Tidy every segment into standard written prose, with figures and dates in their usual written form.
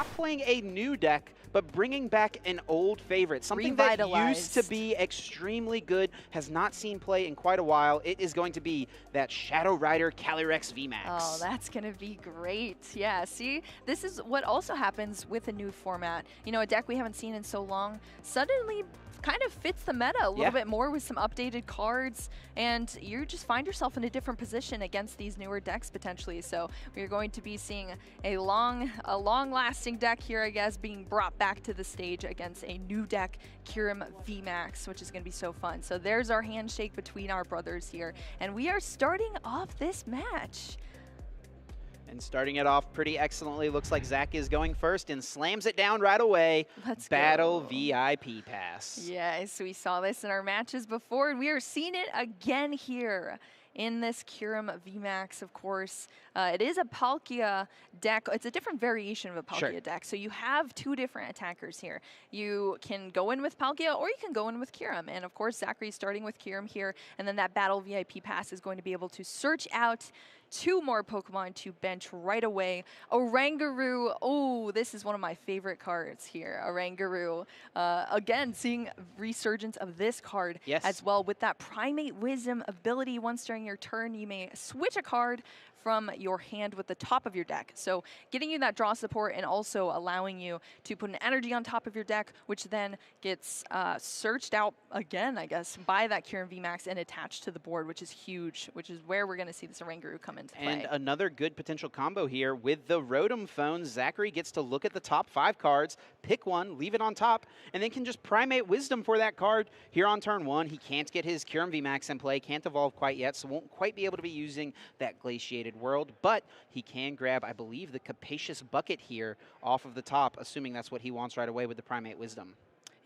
not playing a new deck, but bringing back an old favorite. Something that used to be extremely good, has not seen play in quite a while. It is going to be that Shadow Rider Calyrex VMAX. Oh, that's going to be great. Yeah, see, this is what also happens with a new format. You know, a deck we haven't seen in so long suddenly kind of fits the meta a little bit more with some updated cards, and you just find yourself in a different position against these newer decks potentially. So we're going to be seeing a long-lasting deck here, I guess, being brought back to the stage against a new deck, Kyurem VMAX, which is going to be so fun. So there's our handshake between our brothers here, and we are starting off this match. And starting it off pretty excellently, looks like Zach is going first and slams it down right away. Let's Battle go. VIP pass. Yes, we saw this in our matches before, and we are seeing it again here in this Kyurem VMAX, of course. It is a Palkia deck. It's a different variation of a Palkia deck. So you have two different attackers here. You can go in with Palkia, or you can go in with Kyurem. And of course, Zachary's starting with Kyurem here, and then that Battle VIP pass is going to be able to search out two more Pokemon to bench right away. Oranguru, oh, this is one of my favorite cards here. Oranguru, again, seeing resurgence of this card as well with that Primate Wisdom ability. Once during your turn, you may switch a card from your hand with the top of your deck. So getting you that draw support and also allowing you to put an energy on top of your deck, which then gets searched out again, I guess, by that Kyurem VMAX and attached to the board, which is huge, which is where we're going to see this Oranguru come into play. And another good potential combo here with the Rotom Phone. Zachary gets to look at the top 5 cards, pick one, leave it on top, and then can just Primate Wisdom for that card here on turn 1. He can't get his Kyurem VMAX in play, can't evolve quite yet, so won't quite be able to be using that Glaciated World, but he can grab, I believe, the Capacious Bucket here off of the top, assuming that's what he wants right away with the Primate Wisdom.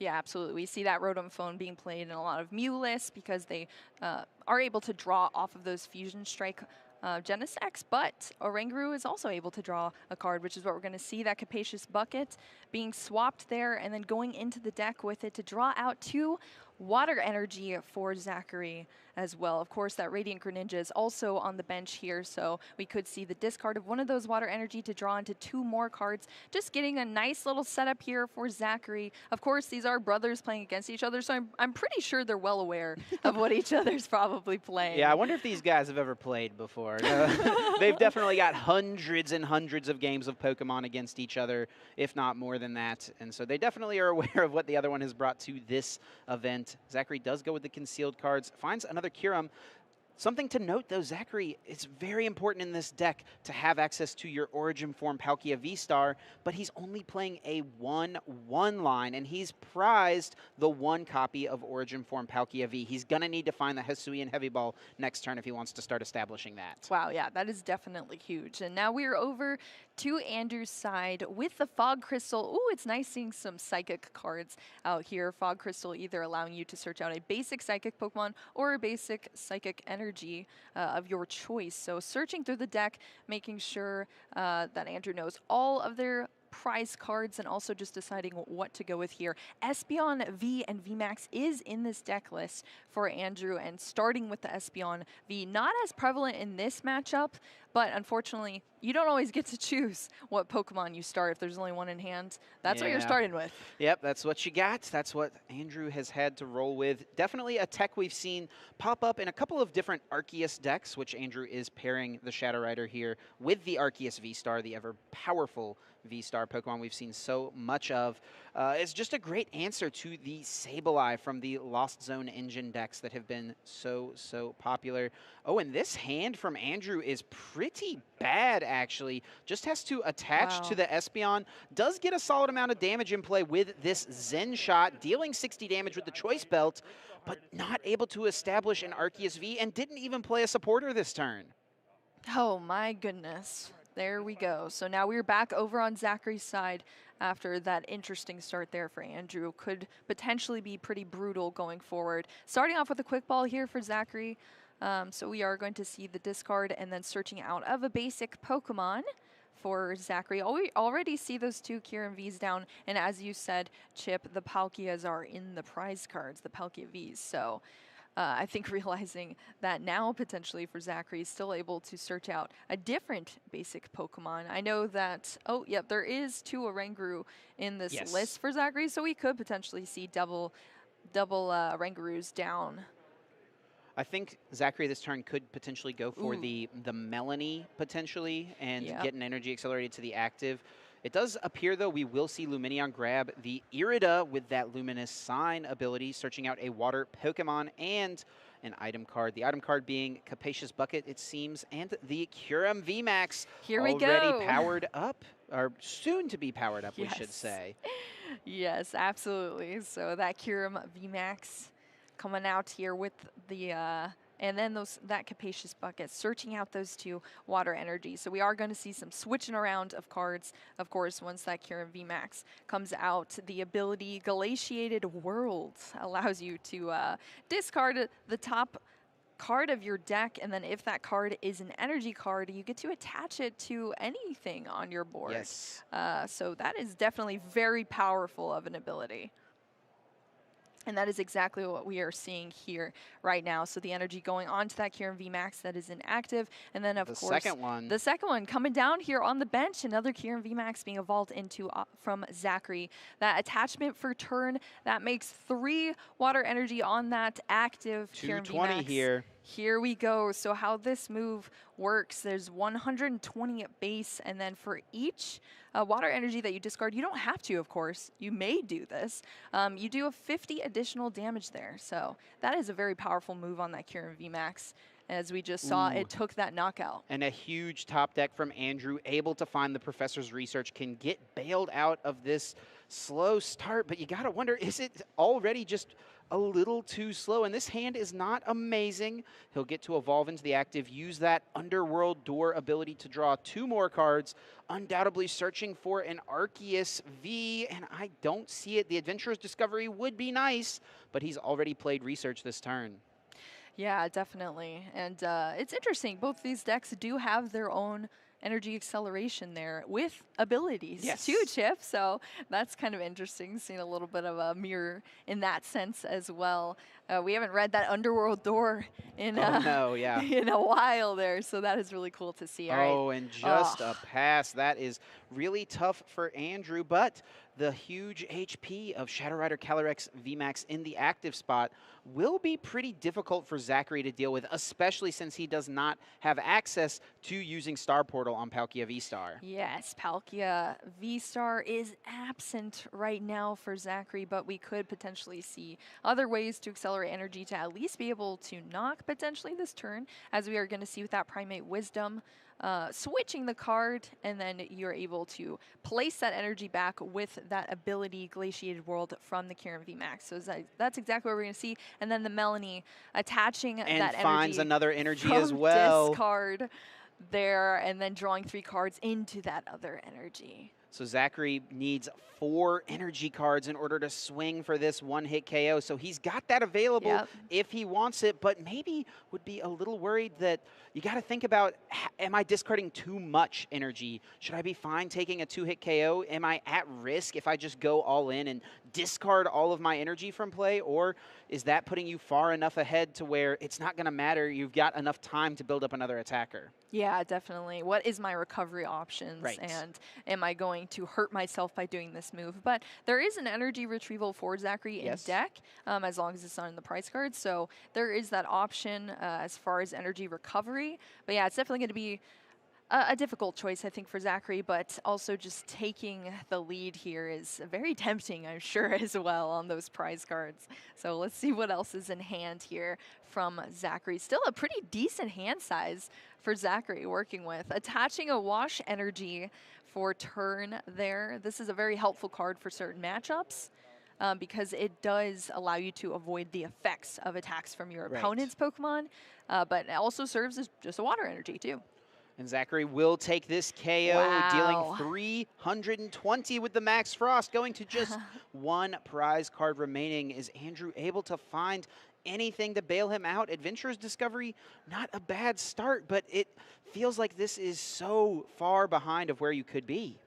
Yeah, absolutely. We see that Rotom Phone being played in a lot of Mew lists because they are able to draw off of those Fusion Strike Genesects, but Oranguru is also able to draw a card, which is what we're going to see, that Capacious Bucket being swapped there and then going into the deck with it to draw out 2 Water Energy for Zachary as well. Of course, that Radiant Greninja is also on the bench here, so we could see the discard of one of those Water Energy to draw into 2 more cards. Just getting a nice little setup here for Zachary. Of course, these are brothers playing against each other, so I'm pretty sure they're well aware of what each other's probably playing. Yeah, I wonder if these guys have ever played before. They've definitely got hundreds and hundreds of games of Pokemon against each other, if not more than that, and so they definitely are aware of what the other one has brought to this event. Zachary does go with the concealed cards, finds another Kyurem. Something to note, though, Zachary, it's very important in this deck to have access to your Origin Form Palkia V-Star, but he's only playing a 1/1 line, and he's prized the 1 copy of Origin Form Palkia V. He's going to need to find the Hisuian Heavy Ball next turn if he wants to start establishing that. Wow, yeah, that is definitely huge. And now we're over to Andrew's side with the Fog Crystal. Ooh, it's nice seeing some Psychic cards out here. Fog Crystal either allowing you to search out a basic Psychic Pokemon or a basic Psychic Energy of your choice. So searching through the deck, making sure that Andrew knows all of their prize cards and also just deciding what to go with here. Espeon V and VMAX is in this deck list for Andrew, and starting with the Espeon V, not as prevalent in this matchup, but unfortunately, you don't always get to choose what Pokemon you start if there's only one in hand. That's what you're starting with. Yep, that's what you got. That's what Andrew has had to roll with. Definitely a tech we've seen pop up in a couple of different Arceus decks, which Andrew is pairing the Shadow Rider here with the Arceus V-Star, the ever powerful V-Star Pokemon we've seen so much of. It's just a great answer to the Sableye from the Lost Zone engine decks that have been so popular. Oh, and this hand from Andrew is pretty bad, actually. Just has to attach to the Espeon. Does get a solid amount of damage in play with this Zen Shot, dealing 60 damage with the Choice Belt, but not able to establish an Arceus V, and didn't even play a supporter this turn. Oh my goodness. There we go. So now we're back over on Zachary's side after that interesting start there for Andrew. Could potentially be pretty brutal going forward. Starting off with a quick ball here for Zachary. So we are going to see the discard and then searching out of a basic Pokemon for Zachary. We already see those 2 Kyurem Vs down, and as you said, Chip, the Palkias are in the prize cards, the Palkia Vs. So I think realizing that now potentially for Zakary is still able to search out a different basic Pokemon. I know that, oh, yep, there is 2 Oranguru in this Yes. list for Zakary, so we could potentially see double Orangarus down. I think Zakary this turn could potentially go for the Melanie potentially and get an energy accelerated to the active. It does appear, though, we will see Lumineon grab the Irida with that Luminous Sign ability, searching out a water Pokemon and an item card. The item card being Capacious Bucket, it seems, and the Kyurem VMAX. Here we go. Already powered up, or soon to be powered up, we should say. Yes, absolutely. So that Kyurem VMAX coming out here with the and then that Capacious Bucket, searching out those 2 water energies. So we are going to see some switching around of cards, of course, once that Kyurem VMAX comes out. The ability Glaciated World allows you to discard the top card of your deck, and then if that card is an energy card, you get to attach it to anything on your board. Yes. So that is definitely very powerful of an ability. And that is exactly what we are seeing here right now. So the energy going onto that Kyurem VMAX that is inactive. And then, of course, the second one coming down here on the bench, another Kyurem VMAX being evolved into from Zakary. That attachment for turn, that makes 3 water energy on that active Kyurem VMAX. 220 here. Here we go. So how this move works, there's 120 at base, and then for each water energy that you discard, you don't have to, of course. You may do this. You do a 50 additional damage there. So that is a very powerful move on that Kyurem VMAX. As we just saw, it took that knockout. And a huge top deck from Andrew, able to find the Professor's Research, can get bailed out of this slow start. But you got to wonder, is it already just a little too slow? And this hand is not amazing. He'll get to evolve into the active, use that Underworld Door ability to draw 2 more cards, undoubtedly searching for an Arceus V, and I don't see it. The Adventurer's Discovery would be nice, but he's already played Research this turn. Yeah, definitely. And it's interesting. Both these decks do have their own energy acceleration there with abilities too, Chip. So that's kind of interesting, seeing a little bit of a mirror in that sense as well. We haven't read that Underworld Door in, in a while there, so that is really cool to see. Oh, and just a pass. That is really tough for Andrew, but the huge HP of Shadow Rider Calyrex VMAX in the active spot will be pretty difficult for Zakary to deal with, especially since he does not have access to using Star Portal on Palkia V-Star. Yes, Palkia V-Star is absent right now for Zakary, but we could potentially see other ways to accelerate energy to at least be able to knock potentially this turn, as we are going to see with that Primate Wisdom. Switching the card, and then you're able to place that energy back with that ability Glaciated World from the Kyurem VMAX. So that's exactly what we're going to see. And then the Melanie attaching that energy. And finds another energy as well. Discard there, and then drawing 3 cards into that other energy. So Zakary needs 4 energy cards in order to swing for this one-hit KO. So he's got that available if he wants it, but maybe would be a little worried that you got to think about, am I discarding too much energy? Should I be fine taking a 2-hit KO? Am I at risk if I just go all in and discard all of my energy from play? Or is that putting you far enough ahead to where it's not going to matter? You've got enough time to build up another attacker. Yeah, definitely. What is my recovery options? Right. And am I going to hurt myself by doing this move? But there is an energy retrieval for Zakary in deck, as long as it's not in the prize card. So there is that option as far as energy recovery. But yeah, it's definitely going to be a difficult choice, I think, for Zakary, but also just taking the lead here is very tempting, I'm sure, as well on those prize cards. So let's see what else is in hand here from Zakary. Still a pretty decent hand size for Zakary working with. Attaching a Wash Energy for turn there. This is a very helpful card for certain matchups. Because it does allow you to avoid the effects of attacks from your opponent's Pokemon, but it also serves as just a water energy too. And Zakary will take this KO, dealing 320 with the Max Frost, going to just 1 prize card remaining. Is Andrew able to find anything to bail him out? Adventurer's Discovery, not a bad start, but it feels like this is so far behind of where you could be.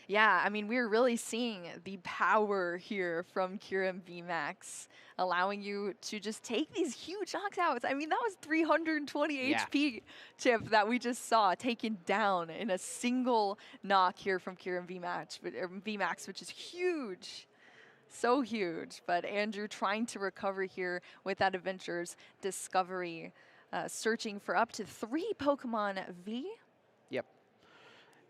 Yeah, I mean, we're really seeing the power here from Kyurem VMAX, allowing you to just take these huge knockouts. I mean, that was 320 Yeah. HP chip that we just saw taken down in a single knock here from Kyurem VMAX, which is huge. So huge. But Andrew trying to recover here with that Adventure's Discovery, searching for up to 3 Pokemon V. Yep.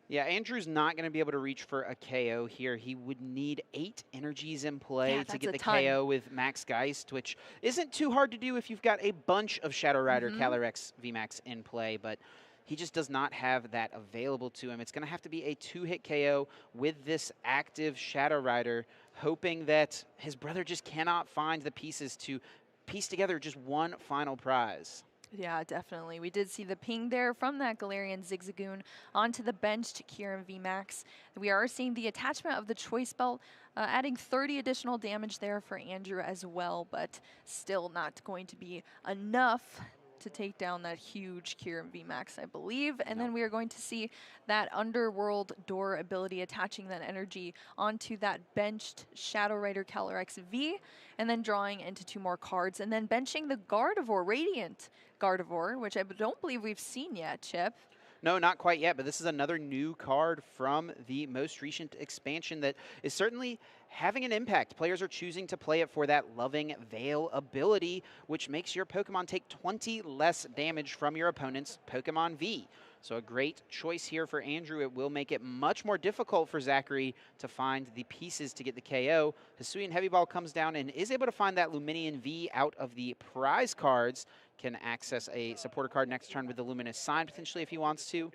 Yeah, Andrew's not going to be able to reach for a KO here. He would need 8 energies in play to get the KO with Max Geist, which isn't too hard to do if you've got a bunch of Shadow Rider Calyrex VMAX in play, but he just does not have that available to him. It's going to have to be a 2-hit KO with this active Shadow Rider, hoping that his brother just cannot find the pieces to piece together just one final prize. Yeah, definitely. We did see the ping there from that Galarian Zigzagoon onto the bench to Kyurem VMAX. We are seeing the attachment of the Choice Belt, adding 30 additional damage there for Andrew as well, but still not going to be enough to take down that huge Kyurem VMAX, I believe. And then we are going to see that Underworld Door ability attaching that energy onto that benched Shadow Rider Calyrex V, and then drawing into 2 more cards, and then benching the Gardevoir, Radiant Gardevoir, which I don't believe we've seen yet, Chip. No, not quite yet, but this is another new card from the most recent expansion that is certainly having an impact. Players are choosing to play it for that Loving Veil ability, which makes your Pokemon take 20 less damage from your opponent's Pokemon V. So a great choice here for Andrew. It will make it much more difficult for Zakary to find the pieces to get the KO. Hisuian Heavy Ball comes down and is able to find that Luminion V out of the prize cards. Can access a supporter card next turn with the Luminous Sign potentially if he wants to.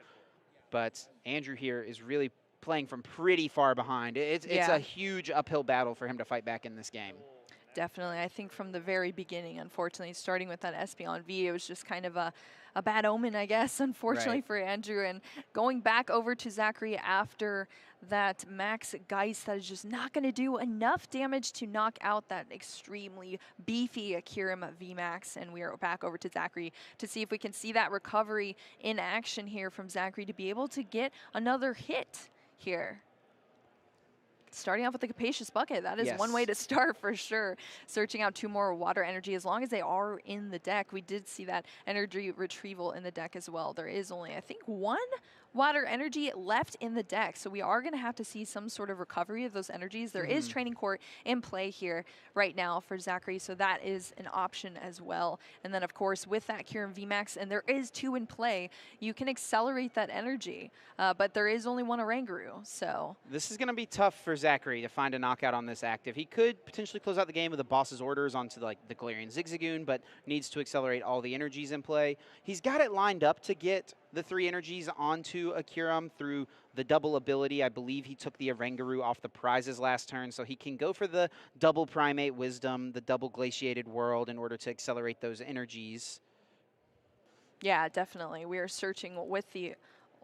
But Andrew here is really playing from pretty far behind. It's a huge uphill battle for him to fight back in this game. Definitely. I think from the very beginning, unfortunately, starting with that Espeon V, it was just kind of a bad omen, I guess, unfortunately for Andrew. And going back over to Zakary after that Max Geist, that is just not going to do enough damage to knock out that extremely beefy Kyurem VMAX. And we are back over to Zakary to see if we can see that recovery in action here from Zakary to be able to get another hit here. Starting off with the Capacious Bucket, that is one way to start for sure. Searching out 2 more Water Energy, as long as they are in the deck. We did see that energy retrieval in the deck as well. There is only, I think, 1 Water Energy left in the deck, so we are going to have to see some sort of recovery of those energies. There is Training Court in play here right now for Zakary, so that is an option as well. And then, of course, with that Kyurem VMAX, and there is 2 in play, you can accelerate that energy, but there is only 1 Oranguru, so. This is going to be tough for Zakary to find a knockout on this active. He could potentially close out the game with the boss's orders onto the Galarian Zigzagoon, but needs to accelerate all the energies in play. He's got it lined up to get the 3 energies onto a Kyurem through the double ability. I believe he took the Oranguru off the prizes last turn, so he can go for the double Primate Wisdom, the double Glaciated World in order to accelerate those energies. Yeah, definitely. We are searching with the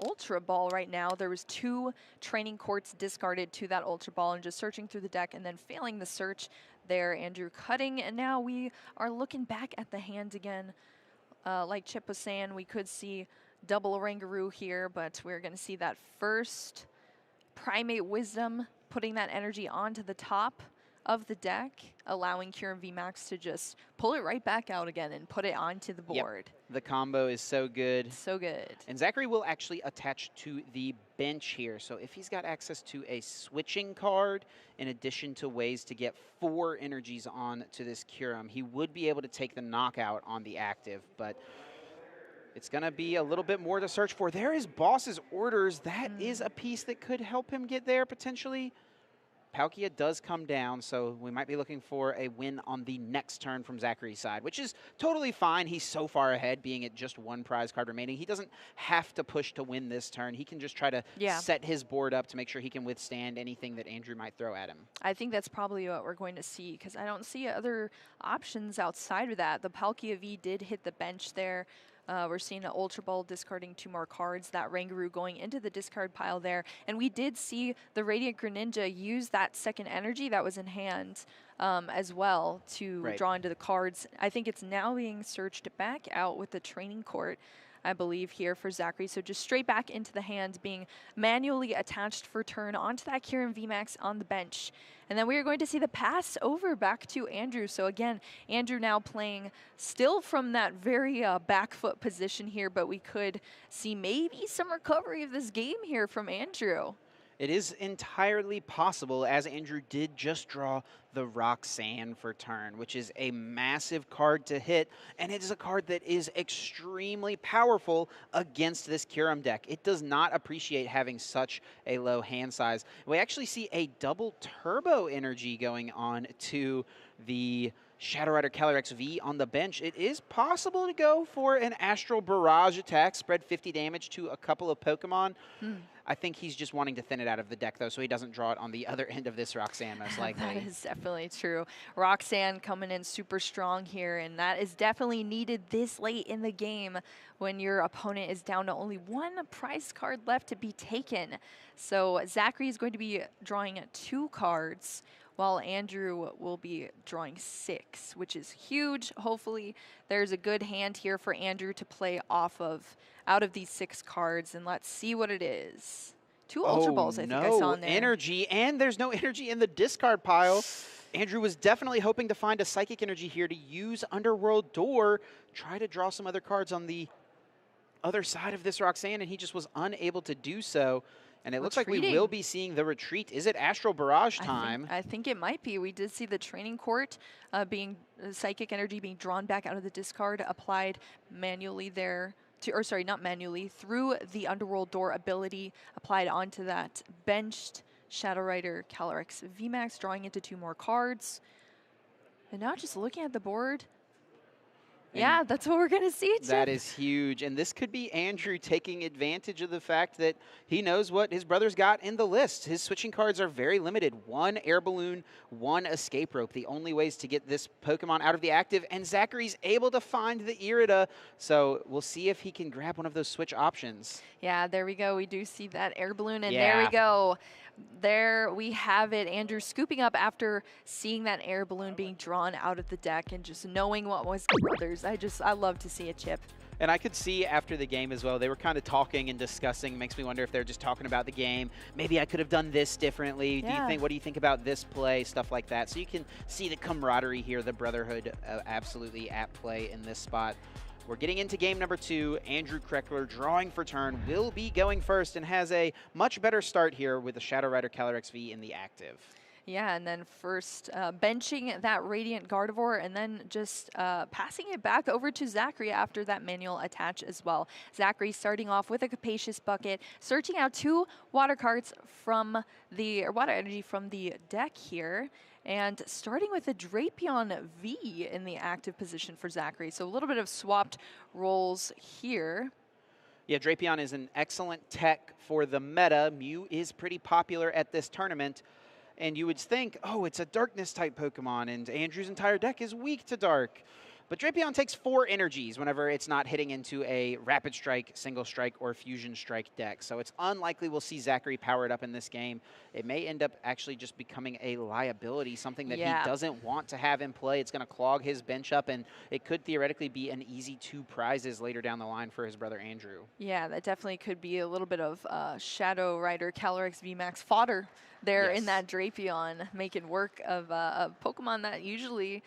Ultra Ball right now. There was 2 Training Courts discarded to that Ultra Ball, and just searching through the deck and then failing the search there. Andrew cutting, and now we are looking back at the hand again. Like Chip was saying, we could see double Oranguru here, but we're going to see that first Primate Wisdom, putting that energy onto the top of the deck, allowing Kyurem VMAX to just pull it right back out again and put it onto the board. Yep. The combo is so good. So good. And Zakary will actually attach to the bench here. So if he's got access to a switching card, in addition to ways to get 4 energies on to this Kyurem, he would be able to take the knockout on the active. But it's going to be a little bit more to search for. There is Boss's Orders. That is a piece that could help him get there potentially. Palkia does come down, so we might be looking for a win on the next turn from Zakary's side, which is totally fine. He's so far ahead, being at just 1 prize card remaining. He doesn't have to push to win this turn. He can just try to set his board up to make sure he can withstand anything that Andrew might throw at him. I think that's probably what we're going to see, because I don't see other options outside of that. The Palkia V did hit the bench there. We're seeing an Ultra Ball discarding 2 more cards, that Oranguru going into the discard pile there. And we did see the Radiant Greninja use that second energy that was in hand as well to draw into the cards. I think it's now being searched back out with the Training Court. I believe, here for Zakary. So just straight back into the hand, being manually attached for turn onto that Kyurem VMAX on the bench. And then we are going to see the pass over back to Andrew. So again, Andrew now playing still from that very back foot position here, but we could see maybe some recovery of this game here from Andrew. It is entirely possible, as Andrew did just draw the Roxanne for turn, which is a massive card to hit, and it is a card that is extremely powerful against this Kyurem deck. It does not appreciate having such a low hand size. We actually see a double turbo energy going on to the Shadow Rider Calyrex V on the bench. It is possible to go for an Astral Barrage attack, spread 50 damage to a couple of Pokemon. I think he's just wanting to thin it out of the deck, though, so he doesn't draw it on the other end of this Roxanne, most likely. That is definitely true. Roxanne coming in super strong here, and that is definitely needed this late in the game when your opponent is down to only one prize card left to be taken. So Zakary is going to be drawing 2 cards, while Andrew will be drawing 6, which is huge. Hopefully there's a good hand here for Andrew to play off of out of these 6 cards, and let's see what it is. 2 Ultra Balls, I think I saw in there. Energy, and there's no energy in the discard pile. Andrew was definitely hoping to find a Psychic Energy here to use Underworld Door, try to draw some other cards on the other side of this Roxanne, and he just was unable to do so. And it looks like we will be seeing the retreat. Is it Astral Barrage time? I think it might be. We did see the Training Court Psychic Energy being drawn back out of the discard, applied manually there. Or sorry, not manually, through the Underworld Door ability, applied onto that benched Shadow Rider Calyrex VMAX, drawing into 2 more cards. And now just looking at the board, yeah, that's what we're going to see, too. That is huge. And this could be Andrew taking advantage of the fact that he knows what his brother's got in the list. His switching cards are very limited. 1 Air Balloon, 1 Escape Rope, the only ways to get this Pokemon out of the active. And Zakary's able to find the Irida. So we'll see if he can grab one of those switch options. Yeah, there we go. We do see that Air Balloon, and there we go. There we have it. Andrew scooping up after seeing that Air Balloon being drawn out of the deck and just knowing what was brothers. I love to see a chip. And I could see after the game as well, they were kind of talking and discussing. Makes me wonder if they're just talking about the game. Maybe I could have done this differently. Yeah. What do you think about this play? Stuff like that. So you can see the camaraderie here, the brotherhood absolutely at play in this spot. We're getting into game number 2. Andrew Krekeler drawing for turn, will be going first and has a much better start here with the Shadow Rider Calyrex V in the active. Yeah, and then first benching that Radiant Gardevoir, and then just passing it back over to Zakary after that manual attach as well. Zakary starting off with a Capacious Bucket, searching out 2 water cards from the water energy from the deck here, and starting with a Drapion V in the active position for Zakary. So a little bit of swapped roles here. Yeah, Drapion is an excellent tech for the meta. Mew is pretty popular at this tournament. And you would think, oh, it's a darkness-type Pokemon, and Andrew's entire deck is weak to dark. But Drapion takes 4 energies whenever it's not hitting into a Rapid Strike, Single Strike, or Fusion Strike deck. So it's unlikely we'll see Zakary powered up in this game. It may end up actually just becoming a liability, something that he doesn't want to have in play. It's going to clog his bench up, and it could theoretically be an easy 2 prizes later down the line for his brother Andrew. Yeah, that definitely could be a little bit of Shadow Rider Calyrex VMAX fodder there in that Drapion, making work of a Pokemon that usually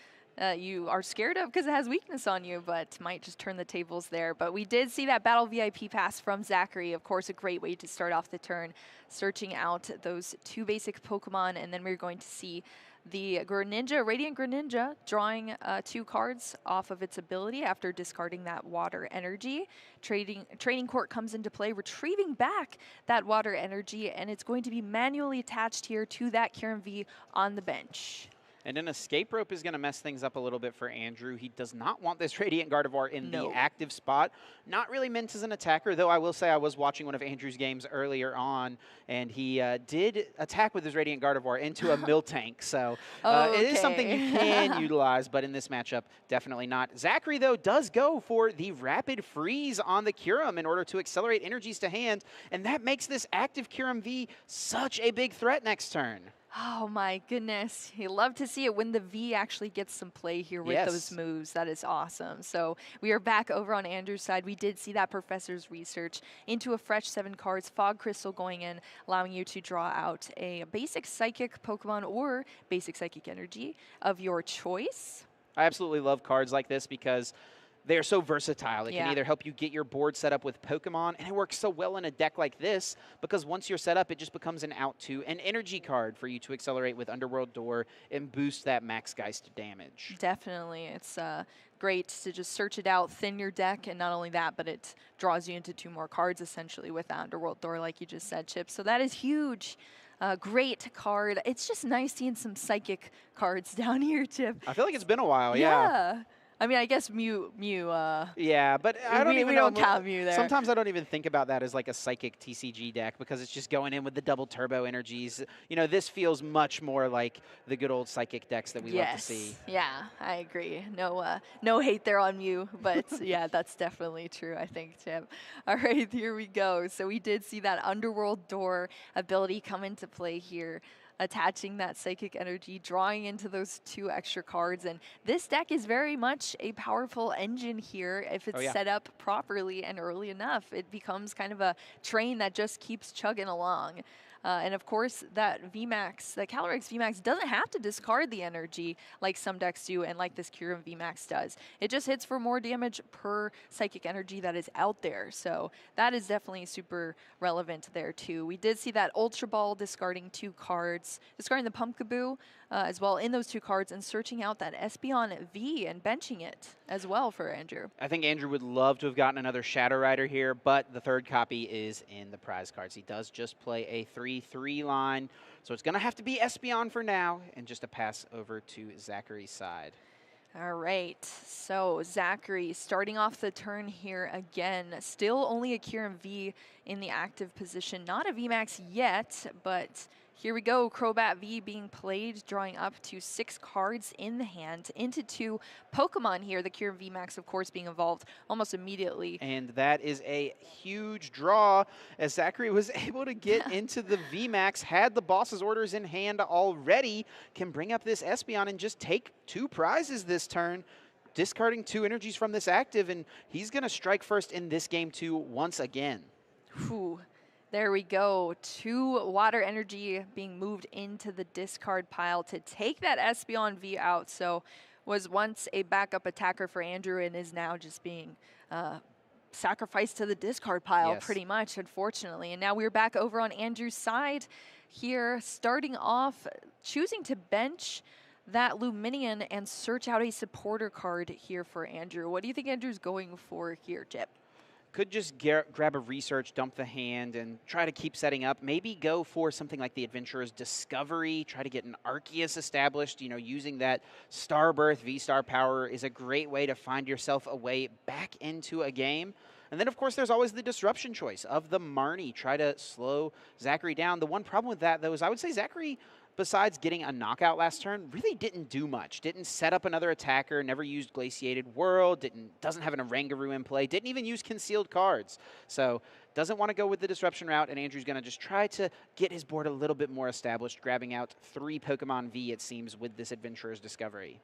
you are scared of because it has weakness on you, but might just turn the tables there. But we did see that Battle VIP pass from Zakary. Of course, a great way to start off the turn, searching out those 2 basic Pokemon, and then we're going to see the Greninja, Radiant Greninja, drawing 2 cards off of its ability after discarding that water energy. Training Court comes into play, retrieving back that water energy, and it's going to be manually attached here to that Kyurem V on the bench. And an Escape Rope is going to mess things up a little bit for Andrew. He does not want this Radiant Gardevoir in the active spot. Not really meant as an attacker, though I will say I was watching one of Andrew's games earlier on, and he did attack with his Radiant Gardevoir into a Miltank. So it is something you can utilize, but in this matchup, definitely not. Zakary, though, does go for the Rapid Freeze on the Kyurem in order to accelerate energies to hand, and that makes this active Kyurem V such a big threat next turn. Oh my goodness. You love to see it when the V actually gets some play here with those Yes. moves. That is awesome. So we are back over on Andrew's side. We did see that professor's research into a fresh 7 cards, Fog Crystal going in, allowing you to draw out a basic psychic Pokemon or basic psychic energy of your choice. I absolutely love cards like this because they're so versatile. It can Yeah. either help you get your board set up with Pokemon, and it works so well in a deck like this because once you're set up, it just becomes an out to an energy card for you to accelerate with Underworld Door and boost that Max Geist damage. Definitely. It's great to just search it out, thin your deck, and not only that, but it draws you into 2 more cards essentially with the Underworld Door, like you just said, Chip. So that is huge. Great card. It's just nice seeing some psychic cards down here, Chip. I feel like it's been a while, yeah. I mean, I guess Mew. Yeah, but I don't we even don't know. count Mew there. Sometimes I don't even think about that as like a psychic TCG deck because it's just going in with the double turbo energies. You know, this feels much more like the good old psychic decks that we love to see. Yeah, I agree. No hate there on Mew, but yeah, that's definitely true, I think, Chip. All right, here we go. So we did see that Underworld Door ability come into play here, attaching that psychic energy, drawing into those 2 extra cards. And this deck is very much a powerful engine here. If it's set up properly and early enough, it becomes kind of a train that just keeps chugging along. And of course, that VMAX, the Calyrex VMAX doesn't have to discard the energy like some decks do and like this Kyurem VMAX does. It just hits for more damage per psychic energy that is out there. So that is definitely super relevant there too. We did see that Ultra Ball discarding 2 cards, discarding the Pumpkaboo as well in those 2 cards and searching out that Espeon V and benching it as well for Andrew. I think Andrew would love to have gotten another Shadow Rider here, but the 3rd copy is in the prize cards. He does just play a 3/3 line, so it's going to have to be Espeon for now, and just a pass over to Zachary's side. All right, so Zakary starting off the turn here again. Still only a Kyurem V in the active position. Not a VMAX yet, but here we go. Crobat V being played, drawing up to 6 cards in the hand into 2 Pokemon here. The Kyurem VMAX, of course, being evolved almost immediately. And that is a huge draw as Zakary was able to get into the VMAX, had the boss's orders in hand already, can bring up this Espeon and just take 2 prizes this turn, discarding 2 energies from this active, and he's going to strike first in this game too once again. Whew. There we go. 2 water energy being moved into the discard pile to take that Espeon V out. So was once a backup attacker for Andrew and is now just being sacrificed to the discard pile pretty much, unfortunately. And now we're back over on Andrew's side here, starting off, choosing to bench that Luminion and search out a supporter card here for Andrew. What do you think Andrew's going for here, Chip? Could just grab a research, dump the hand, and try to keep setting up. Maybe go for something like the Adventurer's Discovery, try to get an Arceus established. You know, using that Starbirth V-Star power is a great way to find yourself a way back into a game. And then, of course, there's always the disruption choice of the Marnie. Try to slow Zakary down. The one problem with that, though, is I would say Zakary, besides getting a knockout last turn, really didn't do much. Didn't set up another attacker, never used Glaciated World, doesn't have an Oranguru in play, didn't even use concealed cards. So doesn't want to go with the disruption route, and Andrew's going to just try to get his board a little bit more established, grabbing out 3 Pokemon V, it seems, with this Adventurer's Discovery.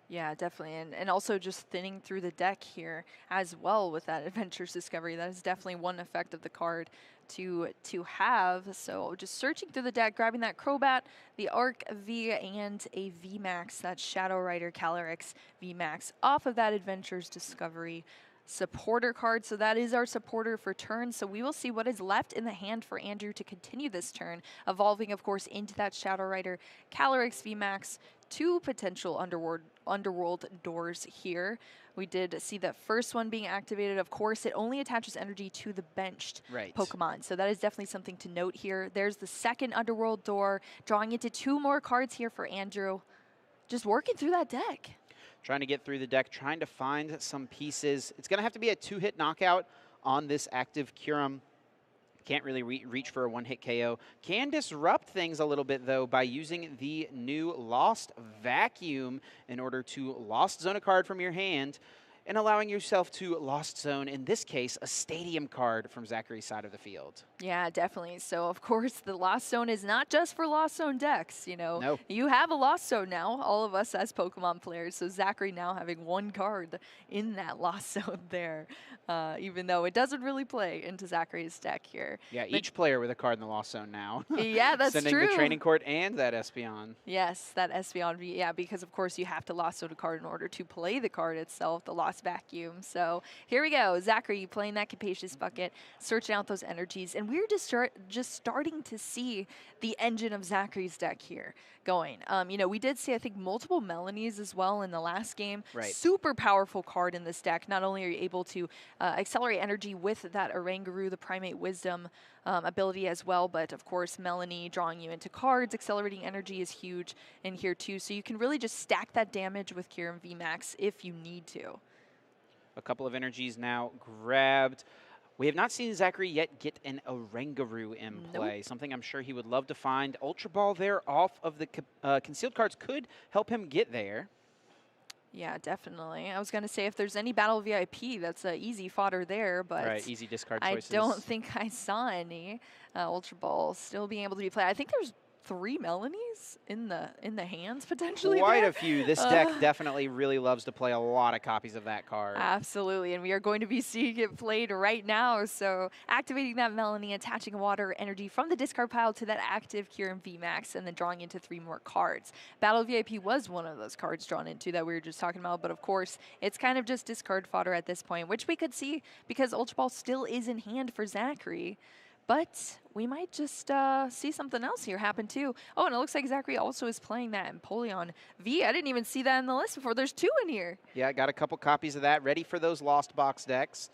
Yeah, definitely. And also just thinning through the deck here as well with that Adventurer's Discovery. That is definitely one effect of the card to have. So just searching through the deck, grabbing that Crobat, the Arc V, and a VMAX, that Shadow Rider Calyrex VMAX off of that Adventurer's Discovery supporter card. So that is our supporter for turn. So we will see what is left in the hand for Andrew to continue this turn, evolving, of course, into that Shadow Rider Calyrex VMAX. 2 potential underworld doors here. We did see the first one being activated. Of course, it only attaches energy to the benched Pokemon. So that is definitely something to note here. There's the second underworld door, drawing into 2 more cards here for Andrew. Just working through that deck. Trying to get through the deck, trying to find some pieces. It's going to have to be a 2-hit knockout on this active Kyurem. Can't really reach for a 1-hit KO. Can disrupt things a little bit, though, by using the new Lost Vacuum in order to Lost Zone a card from your hand and allowing yourself to Lost Zone, in this case, a Stadium card from Zachary's side of the field. Yeah, definitely. So, of course, the Lost Zone is not just for Lost Zone decks. You know, No. you have a Lost Zone now, all of us as Pokemon players. So, Zakary now having one card in that Lost Zone there, even though it doesn't really play into Zachary's deck here. Yeah, But each player with a card in the Lost Zone now. yeah, that's Sending true. the Training Court and that Espeon. Yes, that Espeon V, yeah, because of course you have to Lost Zone a card in order to play the card itself, the Lost Vacuum. So here we go, Zakary playing that Capacious Bucket, searching out those energies, and we're just starting to see the engine of Zachary's deck here going. You know, we did see, I think, multiple Melanies as well in the last game. Right. Super powerful card in this deck. Not only are you able to accelerate energy with that Oranguru, the Primate Wisdom ability as well, but of course Melanie drawing you into cards, accelerating energy is huge in here too. So you can really just stack that damage with Kyurem VMAX if you need to. A couple of energies now grabbed. We have not seen Zakary yet get an Oranguru in play, something I'm sure he would love to find. Ultra Ball there off of the concealed cards could help him get there. Yeah, definitely. I was going to say if there's any Battle VIP, that's easy fodder there, but right, easy discard choices. I don't think I saw any Ultra Balls still being able to be played. I think there's 3 Melanies in the hands potentially. Quite a few. This deck definitely really loves to play a lot of copies of that card. Absolutely, and we are going to be seeing it played right now. So activating that Melanie, attaching water energy from the discard pile to that active Kyurem VMAX, and then drawing into 3 more cards. Battle VIP was one of those cards drawn into that we were just talking about, but of course, it's kind of just discard fodder at this point, which we could see because Ultra Ball still is in hand for Zakary. But we might just see something else here happen too. Oh, and it looks like Zakary also is playing that Empoleon V. I didn't even see that in the list before. There's 2 in here. Yeah, got a couple copies of that ready for those Lost Box decks.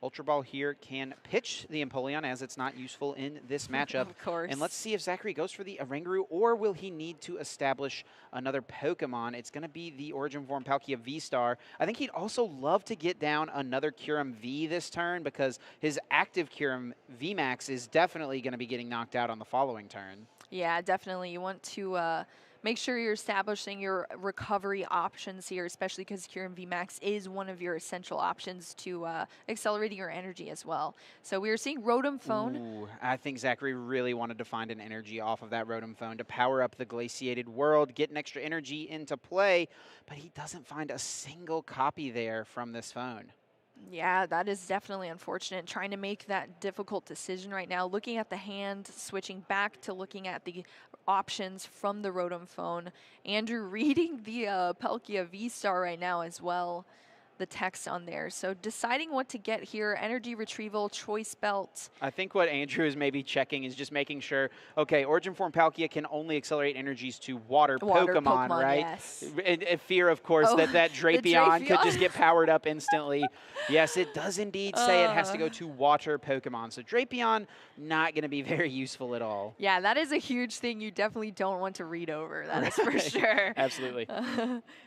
Ultra Ball here can pitch the Empoleon as it's not useful in this matchup. Of course. And let's see if Zakary goes for the Oranguru, or will he need to establish another Pokemon? It's going to be the Origin Form Palkia V-Star. I think he'd also love to get down another Kyurem V this turn because his active Kyurem VMAX is definitely going to be getting knocked out on the following turn. Yeah, definitely. You want to make sure you're establishing your recovery options here, especially because Kyurem VMAX is one of your essential options to accelerating your energy as well. So we are seeing Rotom Phone. Ooh, I think Zakary really wanted to find an energy off of that Rotom Phone to power up the Glaciated World, get an extra energy into play, but he doesn't find a single copy there from this phone. Yeah, that is definitely unfortunate. Trying to make that difficult decision right now. Looking at the hand, switching back to looking at the options from the Rotom Phone. Andrew reading the Palkia V-Star right now as well. The text on there. So deciding what to get here, energy retrieval, choice belt. I think what Andrew is maybe checking is just making sure, okay, Origin Form Palkia can only accelerate energies to water Pokemon, right? Yes. In fear, of course, that Drapion could just get powered up instantly. Yes, it does indeed say it has to go to water Pokemon. So Drapion, not going to be very useful at all. Yeah, that is a huge thing you definitely don't want to read over. That is for sure. Absolutely.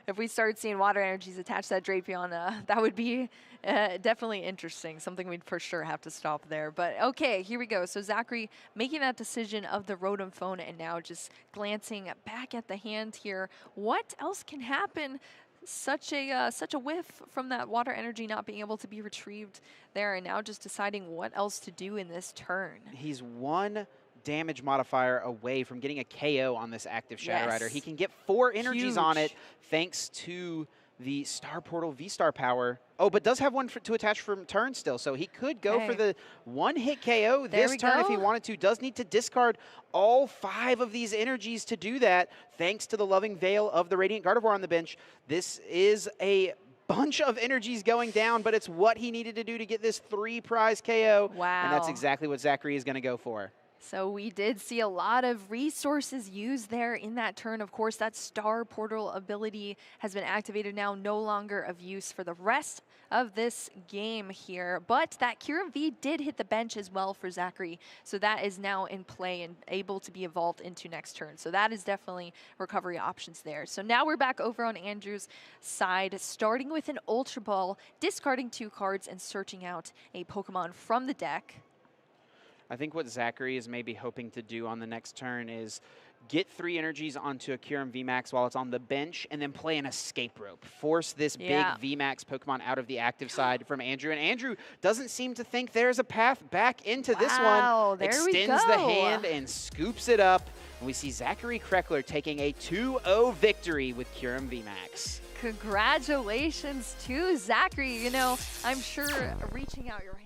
If we start seeing water energies attached to that Drapion, that would be definitely interesting. Something we'd for sure have to stop there. But okay, here we go. So Zakary making that decision of the Rotom Phone and now just glancing back at the hand here. What else can happen? Such a whiff from that water energy not being able to be retrieved there, and now just deciding what else to do in this turn. He's one damage modifier away from getting a KO on this active Shadow Rider. He can get 4 energies on it thanks to the Star Portal V-Star power. Oh, but does have one to attach from turn still, so he could go for the one-hit KO this turn if he wanted to. Does need to discard all 5 of these energies to do that, thanks to the Loving Veil of the Radiant Gardevoir on the bench. This is a bunch of energies going down, but it's what he needed to do to get this 3-prize KO. Wow. And that's exactly what Zakary is going to go for. So we did see a lot of resources used there in that turn. Of course, that Star Portal ability has been activated now, no longer of use for the rest of this game here. But that Kyurem V did hit the bench as well for Zakary. So that is now in play and able to be evolved into next turn. So that is definitely recovery options there. So now we're back over on Andrew's side, starting with an Ultra Ball, discarding 2 cards and searching out a Pokemon from the deck. I think what Zakary is maybe hoping to do on the next turn is get 3 energies onto a Kyurem VMAX while it's on the bench, and then play an escape rope. Force this big VMAX Pokemon out of the active side from Andrew. And Andrew doesn't seem to think there's a path back into this one. There Extends we go. the hand and scoops it up. And we see Zakary Krekeler taking a 2-0 victory with Kyurem VMAX. Congratulations to Zakary. You know, I'm sure reaching out your hand